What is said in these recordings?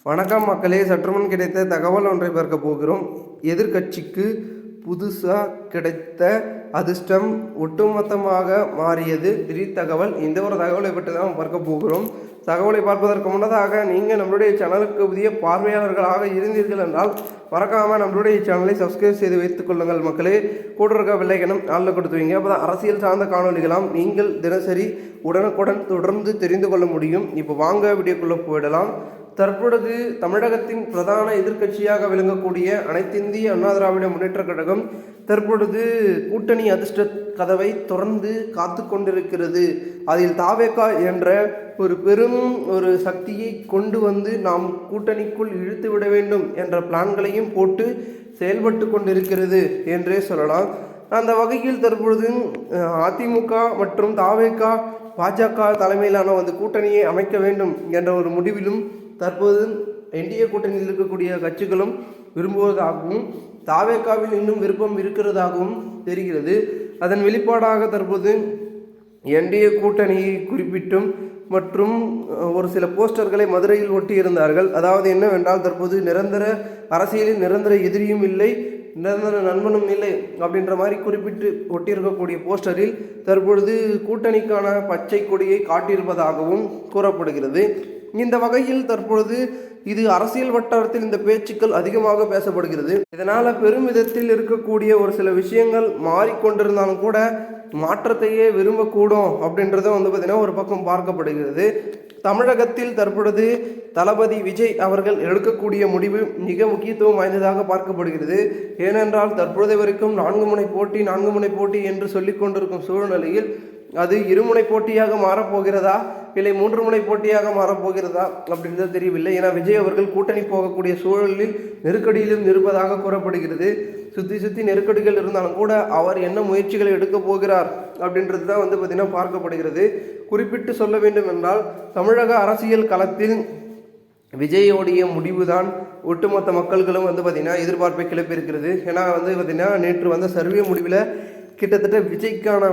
வணக்கம் மக்களே, சற்றுமுன் கிடைத்த தகவல் ஒன்றை பார்க்க போகிறோம். எதிர்கட்சிக்கு புதுசாக கிடைத்த அதிர்ஷ்டம் ஒட்டுமொத்தமாக மாறியது. திடீர் தகவல். இந்த ஒரு தகவலை பற்றி தான் பார்க்க போகிறோம். தகவலை பார்ப்பதற்கு முன்னதாக நீங்கள் நம்மளுடைய சேனலுக்கு புதிய பார்வையாளர்களாக இருந்தீர்கள் என்றால் மறக்காமல் நம்மளுடைய சேனலை சப்ஸ்கிரைப் செய்து வைத்துக் கொள்ளுங்கள் மக்களே. கூட இருக்க வில்லைக்கணும் நாளில் கொடுத்து வைங்க. அப்போ தான் அரசியல் சார்ந்த காணொலிகளாம் நீங்கள் தினசரி உடனுக்குடன் தொடர்ந்து தெரிந்து கொள்ள முடியும். இப்போ வாங்க வீடியோக்குள்ளே போயிடலாம். தற்பொழுது தமிழகத்தின் பிரதான எதிர்க்கட்சியாக விளங்கக்கூடிய அனைத்திந்திய அண்ணா திராவிட முன்னேற்ற கழகம் தற்பொழுது கூட்டணி அதிர்ஷ்ட கதவை தொடர்ந்து காத்து கொண்டிருக்கிறது. அதில் தாவேகா என்ற ஒரு பெரும் ஒரு சக்தியை கொண்டு வந்து நாம் கூட்டணிக்குள் இழுத்து விட வேண்டும் என்ற பிளான்களையும் போட்டு செயல்பட்டு கொண்டிருக்கிறது என்றே சொல்லலாம். அந்த வகையில் தற்பொழுது அதிமுக மற்றும் தாவேகா பாஜக தலைமையிலான கூட்டணியை அமைக்க வேண்டும் என்ற ஒரு முடிவிலும் தற்போது என்டிஏ கூட்டணியில் இருக்கக்கூடிய கட்சிகளும் விரும்புவதாகவும் தாவேகாவில் இன்னும் விருப்பம் இருக்கிறதாகவும் தெரிகிறது. அதன் வெளிப்பாடாக தற்போது என்டிஏ கூட்டணியை குறிப்பிட்டும் மற்றும் ஒரு சில போஸ்டர்களை மதுரையில் ஒட்டியிருந்தார்கள். அதாவது என்னவென்றால், தற்போது நிரந்தர அரசியலில் நிரந்தர எதிரியும் இல்லை, நிரந்தர நண்பனும் இல்லை அப்படின்ற மாதிரி குறிப்பிட்டு ஒட்டியிருக்கக்கூடிய போஸ்டரில் தற்பொழுது கூட்டணிக்கான பச்சை கொடியை காட்டியிருப்பதாகவும் கூறப்படுகிறது. இந்த வகையில் தற்பொழுது இது அரசியல் வட்டாரத்தில் இந்த பேச்சுக்கள் அதிகமாக பேசப்படுகிறது. இதனால் பெருமிதத்தில் இருக்கக்கூடிய ஒரு சில விஷயங்கள் மாறிக்கொண்டிருந்தாலும் கூட மாற்றத்தையே விரும்பக்கூடும் அப்படின்றத பார்த்திங்கன்னா ஒரு பக்கம் பார்க்கப்படுகிறது. தமிழகத்தில் தற்பொழுது தளபதி விஜய் அவர்கள் எடுக்கக்கூடிய முடிவு மிக முக்கியத்துவம் வாய்ந்ததாக பார்க்கப்படுகிறது. ஏனென்றால் தற்பொழுது வரைக்கும் 4 முனை போட்டி என்று சொல்லிக் கொண்டிருக்கும் சூழ்நிலையில் அது இருமுனை போட்டியாக மாறப்போகிறதா இல்லை 3 முனை போட்டியாக மாறப்போகிறதா அப்படின்றது தெரியவில்லை. ஏன்னா விஜய் அவர்கள் கூட்டணி போகக்கூடிய சூழலில் நெருக்கடியிலும் இருப்பதாக கூறப்படுகிறது. சுற்றி நெருக்கடிகள் இருந்தாலும் கூட அவர் என்ன முயற்சிகளை எடுக்க போகிறார் அப்படின்றது தான் பார்த்திங்கன்னா பார்க்கப்படுகிறது. குறிப்பிட்டு சொல்ல வேண்டும் என்றால், தமிழக அரசியல் களத்தில் விஜயோடைய முடிவு தான் ஒட்டுமொத்த மக்கள்களும் பார்த்திங்கன்னா எதிர்பார்ப்பை கிளப்பியிருக்கிறது. ஏன்னா பார்த்திங்கன்னா நேற்று வந்த சர்வே முடிவில் கிட்டத்தட்ட விஜய்க்கான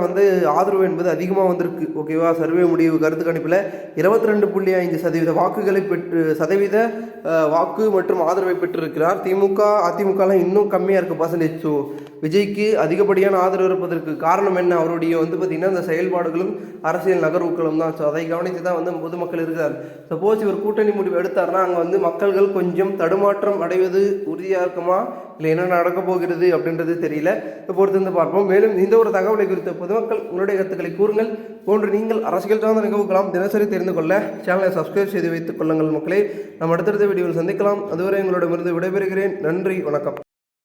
ஆதரவு என்பது அதிகமாக வந்திருக்கு. ஓகேவா, சர்வே முடிவு கருத்து கணிப்பில் 22.5% வாக்குகளை சதவீத வாக்கு மற்றும் ஆதரவை பெற்றிருக்கிறார். திமுக அதிமுகலாம் இன்னும் கம்மியாக இருக்குது பர்சன்டேஜ். ஸோ விஜய்க்கு அதிகப்படியான ஆதரவு இருப்பதற்கு காரணம் என்ன? அவருடைய பார்த்திங்கன்னா இந்த செயல்பாடுகளும் அரசியல் நகர்வுகளும் தான். ஸோ அதை கவனித்து தான் பொதுமக்கள் இருக்கிறார். சப்போஸ் இவர் கூட்டணி முடிவு எடுத்தார்னா அங்கே மக்கள்கள் கொஞ்சம் தடுமாற்றம் அடைவது உறுதியாக இருக்குமா, இல்லை என்ன நடக்க போகிறது அப்படின்றது தெரியல. பொறுத்து பார்ப்போம். மேலும் இந்த ஒரு தகவலை குறித்த பொதுமக்கள் உங்களுடைய கருத்துக்களை கூறுங்கள். போன்று நீங்கள் அரசியல் சார்ந்த நிகழ்வுகளாம் தினசரி தெரிந்து கொள்ள சேனலை சப்ஸ்கிரைப் செய்து வைத்துக் கொள்ளுங்கள் மக்களே. நாம் அடுத்தடுத்த வீடியோவில் சந்திக்கலாம். அதுவரை உங்களிடமிருந்து விடைபெறுகிறேன். நன்றி, வணக்கம்.